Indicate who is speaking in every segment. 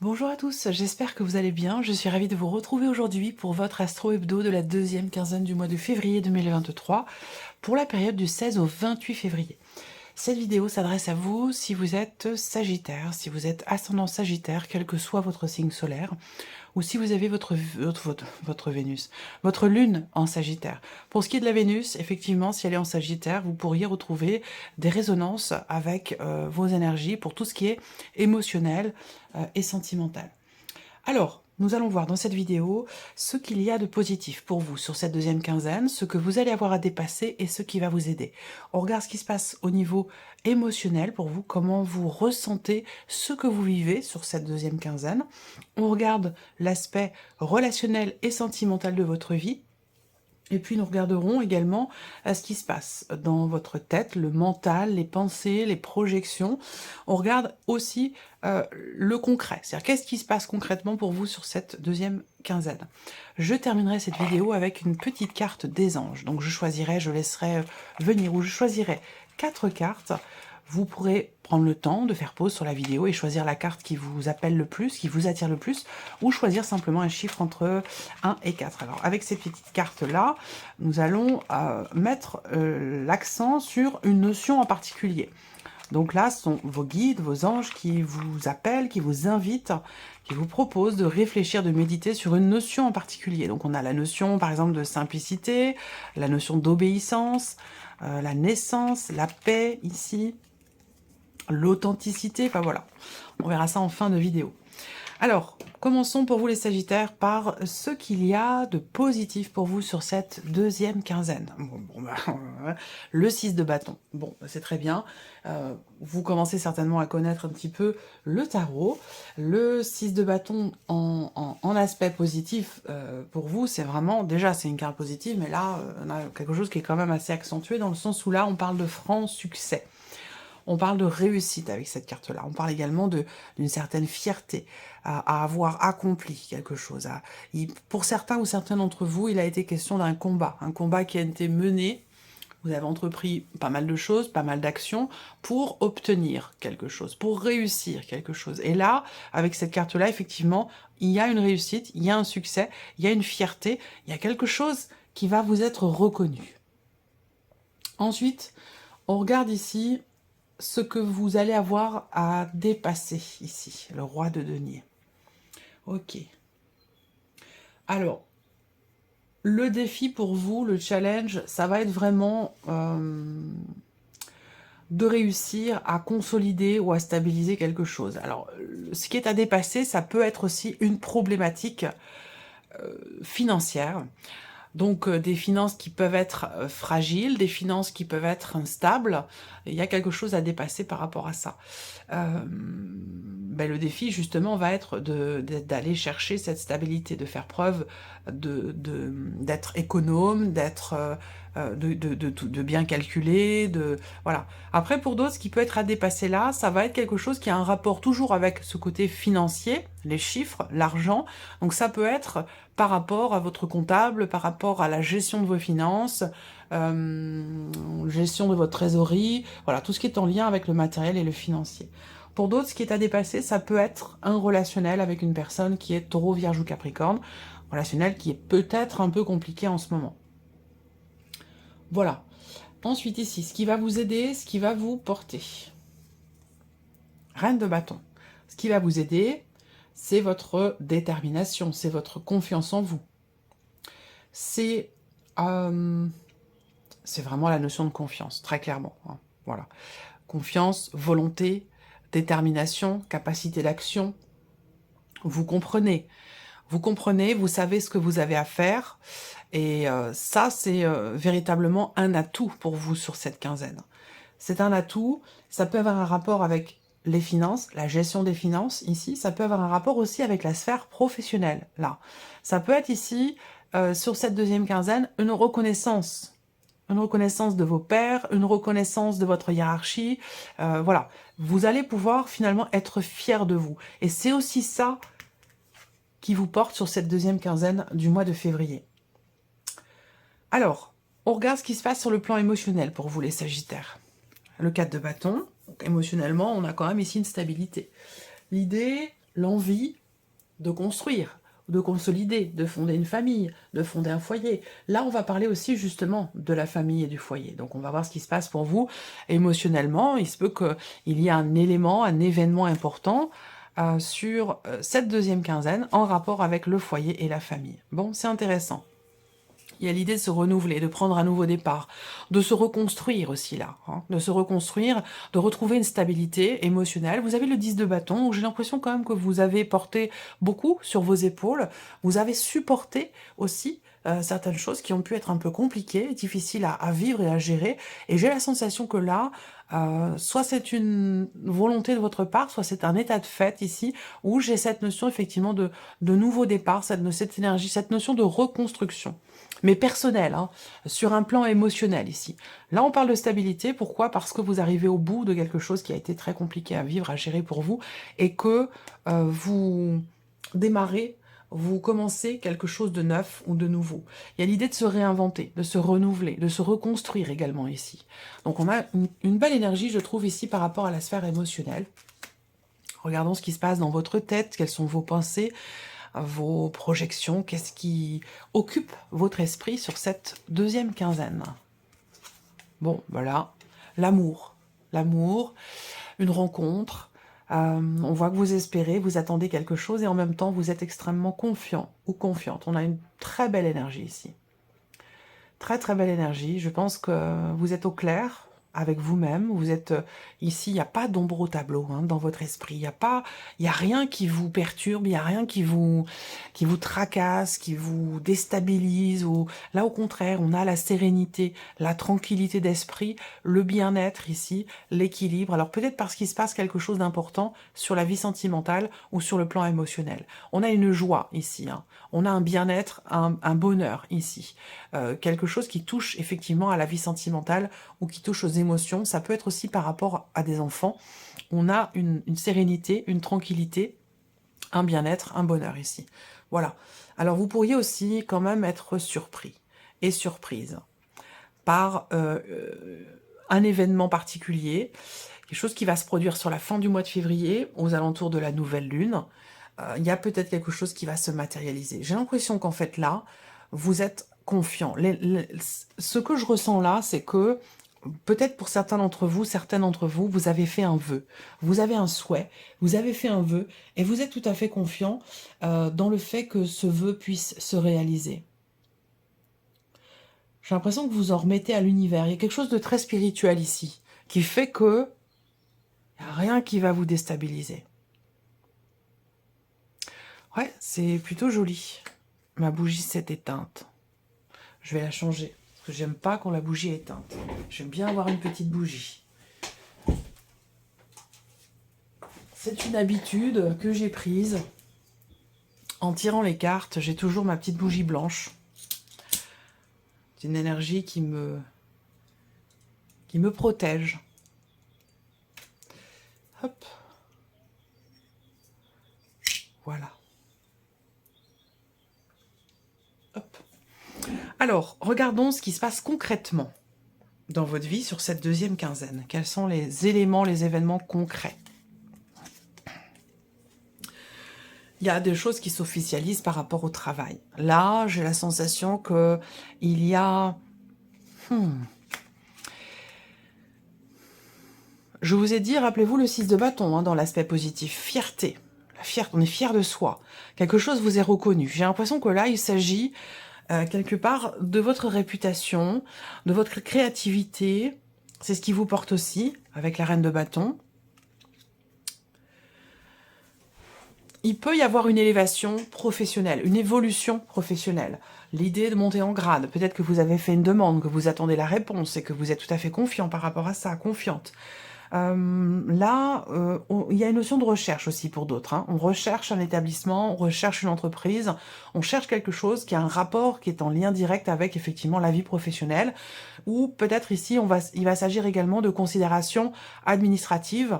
Speaker 1: Bonjour à tous, j'espère que vous allez bien. Je suis ravie de vous retrouver aujourd'hui pour votre Astro Hebdo de la deuxième quinzaine du mois de février 2023 pour la période du 16 au 28 février. Cette vidéo s'adresse à vous si vous êtes Sagittaire, si vous êtes ascendant Sagittaire, quel que soit votre signe solaire, ou si vous avez votre Vénus, votre Lune en Sagittaire. Pour ce qui est de la Vénus, effectivement, si elle est en Sagittaire, vous pourriez retrouver des résonances avec vos énergies pour tout ce qui est émotionnel et sentimental. Alors, nous allons voir dans cette vidéo ce qu'il y a de positif pour vous sur cette deuxième quinzaine, ce que vous allez avoir à dépasser et ce qui va vous aider. On regarde ce qui se passe au niveau émotionnel pour vous, comment vous ressentez ce que vous vivez sur cette deuxième quinzaine. On regarde l'aspect relationnel et sentimental de votre vie. Et puis nous regarderons également ce qui se passe dans votre tête, le mental, les pensées, les projections. On regarde aussi le concret, c'est-à-dire qu'est-ce qui se passe concrètement pour vous sur cette deuxième quinzaine. Je terminerai cette vidéo avec une petite carte des anges. Donc je laisserai venir, ou je choisirai 4 cartes. Vous pourrez prendre le temps de faire pause sur la vidéo et choisir la carte qui vous appelle le plus, qui vous attire le plus, ou choisir simplement un chiffre entre 1 et 4. Alors avec ces petites cartes-là, nous allons mettre l'accent sur une notion en particulier. Donc là, ce sont vos guides, vos anges qui vous appellent, qui vous invitent, qui vous proposent de réfléchir, de méditer sur une notion en particulier. Donc on a la notion, par exemple, de simplicité, la notion d'obéissance, la naissance, la paix ici, l'authenticité, enfin voilà. On verra ça en fin de vidéo. Alors, commençons pour vous les Sagittaires par ce qu'il y a de positif pour vous sur cette deuxième quinzaine. Le 6 de bâton. Bon, c'est très bien. Vous commencez certainement à connaître un petit peu le tarot. Le 6 de bâton en aspect positif pour vous, c'est vraiment, déjà c'est une carte positive, mais là, on a quelque chose qui est quand même assez accentué dans le sens où là, on parle de franc succès. On parle de réussite avec cette carte-là. On parle également d'une certaine fierté à avoir accompli quelque chose. Pour certains ou certains d'entre vous, il a été question d'un combat. Un combat qui a été mené. Vous avez entrepris pas mal de choses, pas mal d'actions pour obtenir quelque chose, pour réussir quelque chose. Et là, avec cette carte-là, effectivement, il y a une réussite, il y a un succès, il y a une fierté, il y a quelque chose qui va vous être reconnu. Ensuite, on regarde ici ce que vous allez avoir à dépasser ici, le roi de denier. Ok. Alors, le défi pour vous, le challenge, ça va être vraiment de réussir à consolider ou à stabiliser quelque chose. Alors, ce qui est à dépasser, ça peut être aussi une problématique financière. Donc des finances qui peuvent être fragiles, des finances qui peuvent être instables, il y a quelque chose à dépasser par rapport à ça. Le défi justement va être d'aller chercher cette stabilité, de faire preuve d'être économe, de bien calculer, voilà. Après pour d'autres, ce qui peut être à dépasser là, ça va être quelque chose qui a un rapport toujours avec ce côté financier, les chiffres, l'argent. Donc ça peut être par rapport à votre comptable, par rapport à la gestion de vos finances, gestion de votre trésorerie, voilà, tout ce qui est en lien avec le matériel et le financier. Pour d'autres, ce qui est à dépasser, ça peut être un relationnel avec une personne qui est Taureau, Vierge ou Capricorne, relationnel qui est peut-être un peu compliqué en ce moment. Voilà. Ensuite ici, ce qui va vous aider, ce qui va vous porter. Reine de bâton. Ce qui va vous aider, c'est votre détermination, c'est votre confiance en vous. C'est vraiment la notion de confiance, très clairement. Hein, voilà. Confiance, volonté, détermination, capacité d'action. Vous comprenez, vous savez ce que vous avez à faire. Et ça, c'est véritablement un atout pour vous sur cette quinzaine. C'est un atout, ça peut avoir un rapport avec les finances, la gestion des finances ici, ça peut avoir un rapport aussi avec la sphère professionnelle, là. Ça peut être ici, sur cette deuxième quinzaine, une reconnaissance de vos pairs, une reconnaissance de votre hiérarchie, voilà. Vous allez pouvoir finalement être fier de vous. Et c'est aussi ça qui vous porte sur cette deuxième quinzaine du mois de février. Alors, on regarde ce qui se passe sur le plan émotionnel pour vous les Sagittaires. Le 4 de bâton, donc émotionnellement, on a quand même ici une stabilité. L'idée, l'envie de construire, de consolider, de fonder une famille, de fonder un foyer. Là, on va parler aussi justement de la famille et du foyer. Donc, on va voir ce qui se passe pour vous émotionnellement. Il se peut qu'il y ait un élément, un événement important sur cette deuxième quinzaine en rapport avec le foyer et la famille. Bon, c'est intéressant. Il y a l'idée de se renouveler, de prendre un nouveau départ, de se reconstruire aussi là, hein, de se reconstruire, de retrouver une stabilité émotionnelle. Vous avez le 10 de bâton, où j'ai l'impression quand même que vous avez porté beaucoup sur vos épaules, vous avez supporté aussi certaines choses qui ont pu être un peu compliquées, difficiles à vivre et à gérer, et j'ai la sensation que là, soit c'est une volonté de votre part, soit c'est un état de fait ici, où j'ai cette notion effectivement de nouveau départ, cette énergie, cette notion de reconstruction, mais personnel, hein, sur un plan émotionnel ici. Là, on parle de stabilité. Pourquoi? Parce que vous arrivez au bout de quelque chose qui a été très compliqué à vivre, à gérer pour vous, et que vous démarrez, vous commencez quelque chose de neuf ou de nouveau. Il y a l'idée de se réinventer, de se renouveler, de se reconstruire également ici. Donc on a une belle énergie, je trouve, ici par rapport à la sphère émotionnelle. Regardons ce qui se passe dans votre tête, quelles sont vos pensées, vos projections, qu'est-ce qui occupe votre esprit sur cette deuxième quinzaine. Bon, voilà, l'amour, une rencontre, on voit que vous espérez, vous attendez quelque chose et en même temps vous êtes extrêmement confiant ou confiante. On a une très belle énergie ici. Très très belle énergie, je pense que vous êtes au clair avec vous-même, vous êtes ici, il n'y a pas d'ombre au tableau hein, dans votre esprit, il y a rien qui vous perturbe, il n'y a rien qui vous tracasse, qui vous déstabilise, ou là au contraire, on a la sérénité, la tranquillité d'esprit, le bien-être ici, l'équilibre, alors peut-être parce qu'il se passe quelque chose d'important sur la vie sentimentale ou sur le plan émotionnel. On a une joie ici, hein. On a un bien-être, un bonheur ici, quelque chose qui touche effectivement à la vie sentimentale ou qui touche aux émotions. Ça peut être aussi par rapport à des enfants. On a une sérénité, une tranquillité, un bien-être, un bonheur ici. Voilà. Alors vous pourriez aussi quand même être surpris et surprise par un événement particulier, quelque chose qui va se produire sur la fin du mois de février, aux alentours de la nouvelle lune. Il y a peut-être quelque chose qui va se matérialiser. J'ai l'impression qu'en fait là, vous êtes confiant. Ce que je ressens là, c'est que peut-être pour certains d'entre vous, certaines d'entre vous, vous avez fait un vœu, vous avez un souhait, vous avez fait un vœu, et vous êtes tout à fait confiant dans le fait que ce vœu puisse se réaliser. J'ai l'impression que vous en remettez à l'univers. Il y a quelque chose de très spirituel ici, qui fait que il n'y a rien qui va vous déstabiliser. Ouais, c'est plutôt joli. Ma bougie s'est éteinte. Je vais la changer, parce que j'aime pas quand la bougie est éteinte. J'aime bien avoir une petite bougie. C'est une habitude que j'ai prise. En tirant les cartes, j'ai toujours ma petite bougie blanche. C'est une énergie qui me protège. Hop. Voilà. Hop. Alors, regardons ce qui se passe concrètement dans votre vie sur cette deuxième quinzaine. Quels sont les éléments, les événements concrets? Il y a des choses qui s'officialisent par rapport au travail. Là, j'ai la sensation que il y a... Je vous ai dit, rappelez-vous le 6 de bâton, hein, dans l'aspect positif. Fierté. La fierté, on est fier de soi. Quelque chose vous est reconnu. J'ai l'impression que là, il s'agit quelque part de votre réputation, de votre créativité. C'est ce qui vous porte aussi, avec la reine de bâton. Il peut y avoir une élévation professionnelle, une évolution professionnelle. L'idée de monter en grade. Peut-être que vous avez fait une demande, que vous attendez la réponse et que vous êtes tout à fait confiant par rapport à ça, confiante. Là, il y a une notion de recherche aussi pour d'autres. Hein. On recherche un établissement, on recherche une entreprise, on cherche quelque chose qui a un rapport, qui est en lien direct avec effectivement la vie professionnelle. Ou peut-être ici, il va s'agir également de considérations administratives,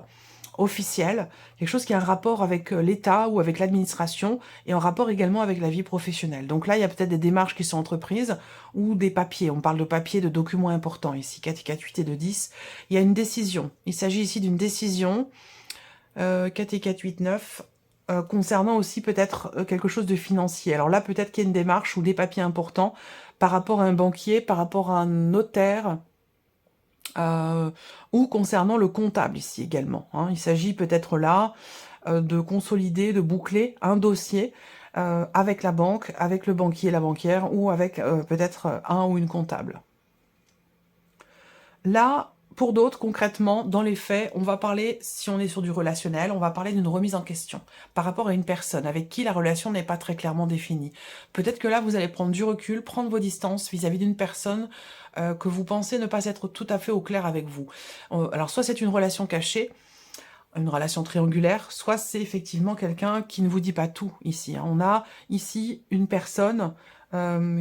Speaker 1: officielle, quelque chose qui a un rapport avec l'État ou avec l'administration et en rapport également avec la vie professionnelle. Donc là, il y a peut-être des démarches qui sont entreprises ou des papiers. On parle de papiers, de documents importants ici, 4 et 4, 8 et 2, 10. Il y a une décision. Il s'agit ici d'une décision, 4 et 4, 8, 9, concernant aussi peut-être quelque chose de financier. Alors là, peut-être qu'il y a une démarche ou des papiers importants par rapport à un banquier, par rapport à un notaire, ou concernant le comptable ici également, hein. Il s'agit peut-être là de consolider, de boucler un dossier avec la banque, avec le banquier, la banquière, ou avec peut-être un ou une comptable. Là, pour d'autres, concrètement, dans les faits, on va parler, si on est sur du relationnel, on va parler d'une remise en question par rapport à une personne avec qui la relation n'est pas très clairement définie. Peut-être que là, vous allez prendre du recul, prendre vos distances vis-à-vis d'une personne que vous pensez ne pas être tout à fait au clair avec vous. Alors, soit c'est une relation cachée, une relation triangulaire, soit c'est effectivement quelqu'un qui ne vous dit pas tout ici, hein. On a ici une personne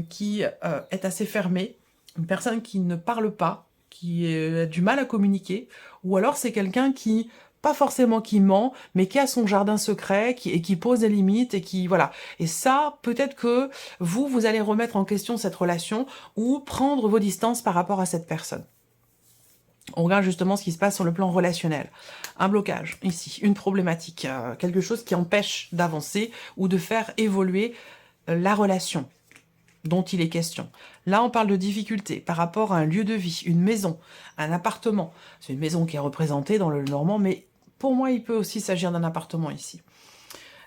Speaker 1: qui est assez fermée, une personne qui ne parle pas, qui a du mal à communiquer, ou alors c'est quelqu'un qui, pas forcément qui ment, mais qui a son jardin secret, et qui pose des limites, et qui, voilà. Et ça, peut-être que vous allez remettre en question cette relation, ou prendre vos distances par rapport à cette personne. On regarde justement ce qui se passe sur le plan relationnel. Un blocage, ici, une problématique, quelque chose qui empêche d'avancer ou de faire évoluer la relation dont il est question. Là, on parle de difficultés par rapport à un lieu de vie, une maison, un appartement. C'est une maison qui est représentée dans le normand, mais pour moi, il peut aussi s'agir d'un appartement ici.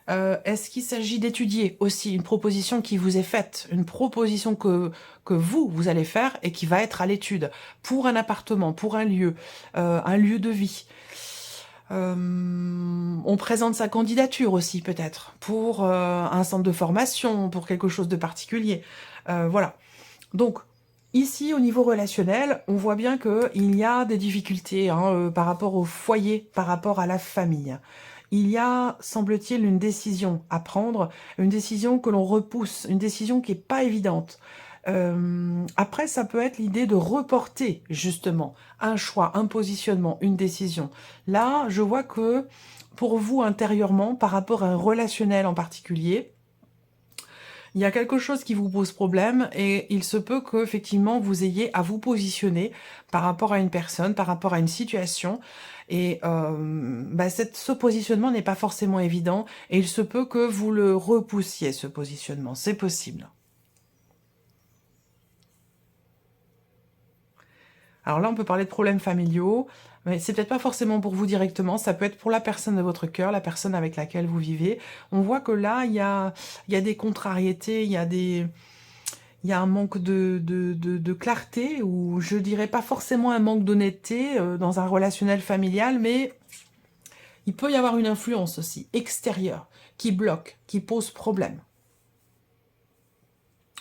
Speaker 1: Est-ce qu'il s'agit d'étudier aussi une proposition qui vous est faite, une proposition que vous allez faire et qui va être à l'étude pour un appartement, pour un lieu de vie. On présente sa candidature aussi peut-être pour un centre de formation, pour quelque chose de particulier. Voilà. Donc, ici, au niveau relationnel, on voit bien qu'il y a des difficultés hein, par rapport au foyer, par rapport à la famille. Il y a, semble-t-il, une décision à prendre, une décision que l'on repousse, une décision qui n'est pas évidente. Après, ça peut être l'idée de reporter, justement, un choix, un positionnement, une décision. Là, je vois que, pour vous, intérieurement, par rapport à un relationnel en particulier, il y a quelque chose qui vous pose problème et il se peut que effectivement vous ayez à vous positionner par rapport à une personne, par rapport à une situation. Et ce positionnement n'est pas forcément évident et il se peut que vous le repoussiez, ce positionnement. C'est possible. Alors là, on peut parler de problèmes familiaux, mais c'est peut-être pas forcément pour vous directement, ça peut être pour la personne de votre cœur, la personne avec laquelle vous vivez. On voit que là, il y a des contrariétés, il y a un manque de clarté, ou je dirais pas forcément un manque d'honnêteté dans un relationnel familial, mais il peut y avoir une influence aussi extérieure qui bloque, qui pose problème.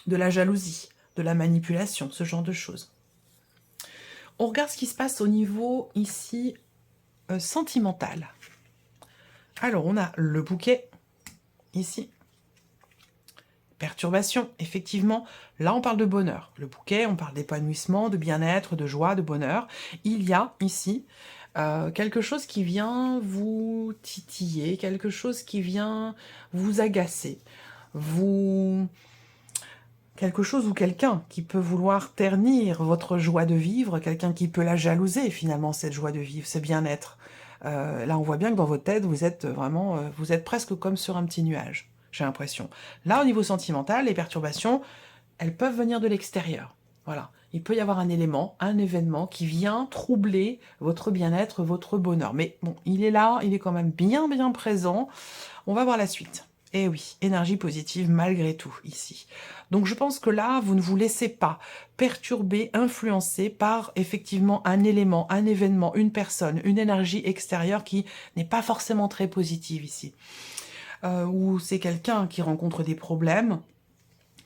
Speaker 1: De la jalousie, de la manipulation, ce genre de choses. On regarde ce qui se passe au niveau, ici, sentimental. Alors, on a le bouquet, ici. Perturbation, effectivement. Là, on parle de bonheur. Le bouquet, on parle d'épanouissement, de bien-être, de joie, de bonheur. Il y a, ici, quelque chose qui vient vous titiller, quelque chose qui vient vous agacer, quelque chose ou quelqu'un qui peut vouloir ternir votre joie de vivre, quelqu'un qui peut la jalouser finalement, cette joie de vivre, ce bien-être. Là, on voit bien que dans votre tête, vous êtes vraiment, vous êtes presque comme sur un petit nuage, j'ai l'impression. Là, au niveau sentimental, les perturbations, elles peuvent venir de l'extérieur. Voilà, il peut y avoir un élément, un événement qui vient troubler votre bien-être, votre bonheur. Mais bon, il est là, il est quand même bien présent. On va voir la suite. Eh oui, énergie positive malgré tout, ici. Donc je pense que là, vous ne vous laissez pas perturber, influencer par effectivement un élément, un événement, une personne, une énergie extérieure qui n'est pas forcément très positive ici. Ou c'est quelqu'un qui rencontre des problèmes,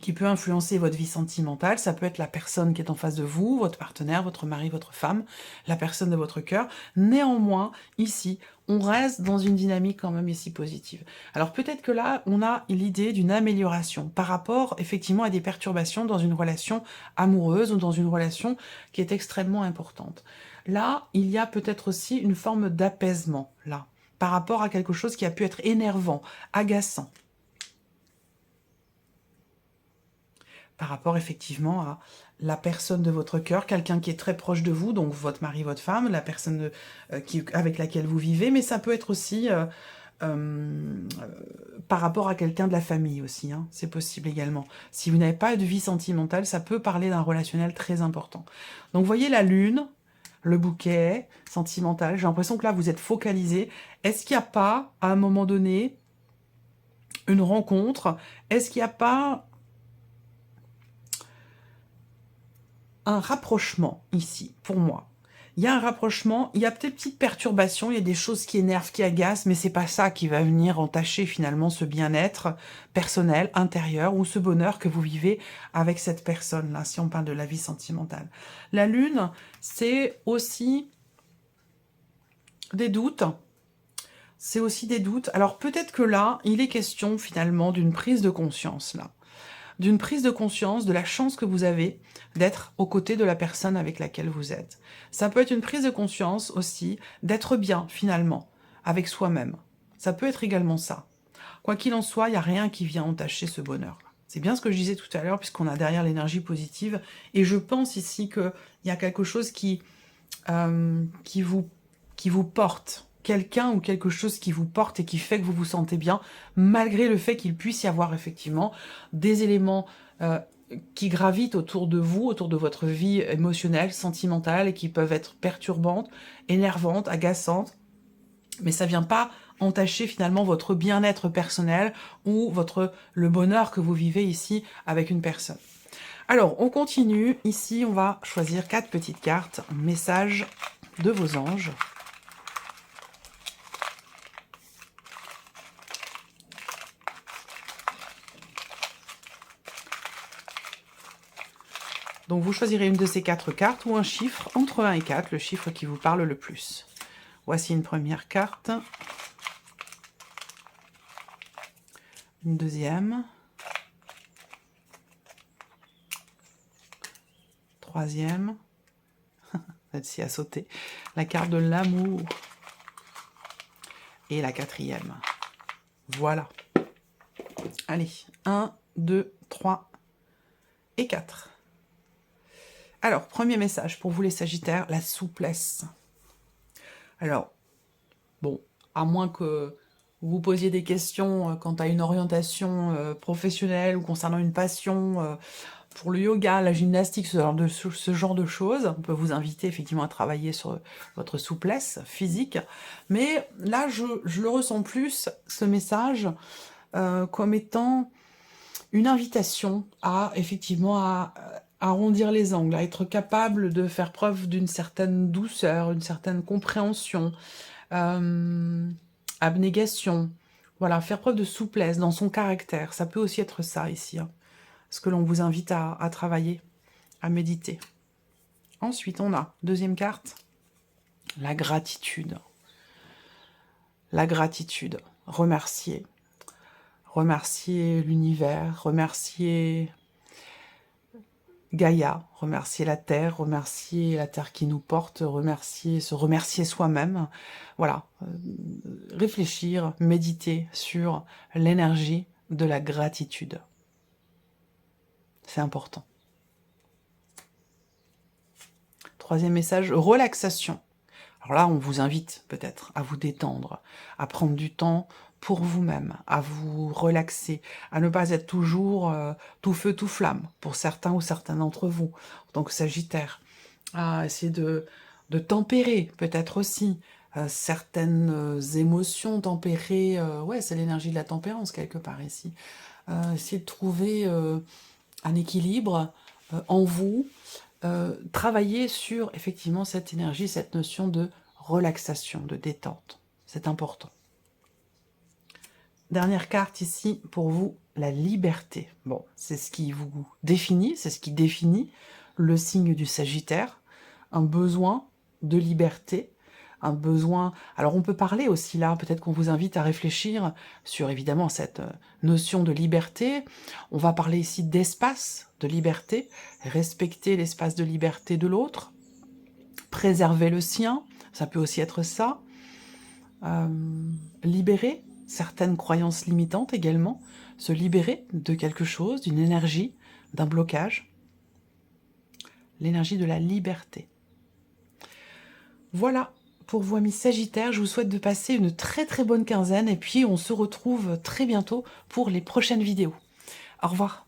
Speaker 1: qui peut influencer votre vie sentimentale. Ça peut être la personne qui est en face de vous, votre partenaire, votre mari, votre femme, la personne de votre cœur. Néanmoins, ici, on reste dans une dynamique quand même ici positive. Alors peut-être que là, on a l'idée d'une amélioration par rapport effectivement à des perturbations dans une relation amoureuse ou dans une relation qui est extrêmement importante. Là, il y a peut-être aussi une forme d'apaisement, là, par rapport à quelque chose qui a pu être énervant, agaçant. Par rapport effectivement à la personne de votre cœur, quelqu'un qui est très proche de vous, donc votre mari, votre femme, la personne avec laquelle vous vivez, mais ça peut être aussi par rapport à quelqu'un de la famille aussi, hein, c'est possible également. Si vous n'avez pas de vie sentimentale, ça peut parler d'un relationnel très important. Donc, vous voyez la lune, le bouquet sentimental, j'ai l'impression que là, vous êtes focalisé. Est-ce qu'il n'y a pas, à un moment donné, une rencontre? Est-ce qu'il n'y a pas un rapprochement ici, pour moi? Il y a un rapprochement, il y a peut-être des petites perturbations, il y a des choses qui énervent, qui agacent, mais c'est pas ça qui va venir entacher finalement ce bien-être personnel, intérieur, ou ce bonheur que vous vivez avec cette personne-là, si on parle de la vie sentimentale. La lune, c'est aussi des doutes. C'est aussi des doutes. Alors peut-être que là, il est question finalement d'une prise de conscience, là. D'une prise de conscience de la chance que vous avez d'être aux côtés de la personne avec laquelle vous êtes. Ça peut être une prise de conscience aussi d'être bien, finalement, avec soi-même. Ça peut être également ça. Quoi qu'il en soit, il n'y a rien qui vient entacher ce bonheur. C'est bien ce que je disais tout à l'heure, puisqu'on a derrière l'énergie positive. Et je pense ici qu'il y a quelque chose qui vous porte. Quelqu'un ou quelque chose qui vous porte et qui fait que vous vous sentez bien, malgré le fait qu'il puisse y avoir effectivement des éléments qui gravitent autour de vous, autour de votre vie émotionnelle, sentimentale, et qui peuvent être perturbantes, énervantes, agaçantes, mais ça vient pas entacher finalement votre bien-être personnel ou le bonheur que vous vivez ici avec une personne. Alors, on continue. Ici, on va choisir 4 petites cartes. Message de vos anges. Donc, vous choisirez une de ces 4 cartes ou un chiffre entre 1 et 4, le chiffre qui vous parle le plus. Voici une première carte. Une deuxième. Troisième. Celle-ci a sauté. La carte de l'amour. Et la 4e. Voilà. Allez, 1, 2, 3 et 4. Alors, premier message pour vous les Sagittaires, la souplesse. Alors, bon, à moins que vous vous posiez des questions quant à une orientation professionnelle ou concernant une passion pour le yoga, la gymnastique, ce genre de choses, on peut vous inviter effectivement à travailler sur votre souplesse physique. Mais là, je le ressens plus, ce message, comme étant une invitation à, effectivement, à arrondir les angles, à être capable de faire preuve d'une certaine douceur, une certaine compréhension, abnégation, voilà, faire preuve de souplesse dans son caractère. Ça peut aussi être ça ici, hein, ce que l'on vous invite à travailler, à méditer. Ensuite, on a, deuxième carte, la gratitude. La gratitude, remercier. Remercier l'univers, remercier Gaïa, remercier la terre qui nous porte, se remercier soi-même. Voilà, réfléchir, méditer sur l'énergie de la gratitude. C'est important. Troisième message, relaxation. Alors là, on vous invite peut-être à vous détendre, à prendre du temps pour vous-même, à vous relaxer, à ne pas être toujours tout feu, tout flamme, pour certains ou certains d'entre vous, en tant que Sagittaire, à essayer de tempérer peut-être aussi certaines émotions, tempérer, ouais, c'est l'énergie de la tempérance quelque part ici, essayer de trouver un équilibre en vous, travailler sur effectivement cette énergie, cette notion de relaxation, de détente, c'est important. Dernière carte ici, pour vous, la liberté. Bon, c'est ce qui vous définit, c'est ce qui définit le signe du Sagittaire, un besoin de liberté, un besoin... Alors on peut parler aussi là, peut-être qu'on vous invite à réfléchir sur évidemment cette notion de liberté. On va parler ici d'espace de liberté, respecter l'espace de liberté de l'autre, préserver le sien, ça peut aussi être ça, libérer certaines croyances limitantes également, se libérer de quelque chose, d'une énergie, d'un blocage. L'énergie de la liberté. Voilà Pour vous, amis Sagittaires, je vous souhaite de passer une très très bonne quinzaine et puis on se retrouve très bientôt pour les prochaines vidéos. Au revoir.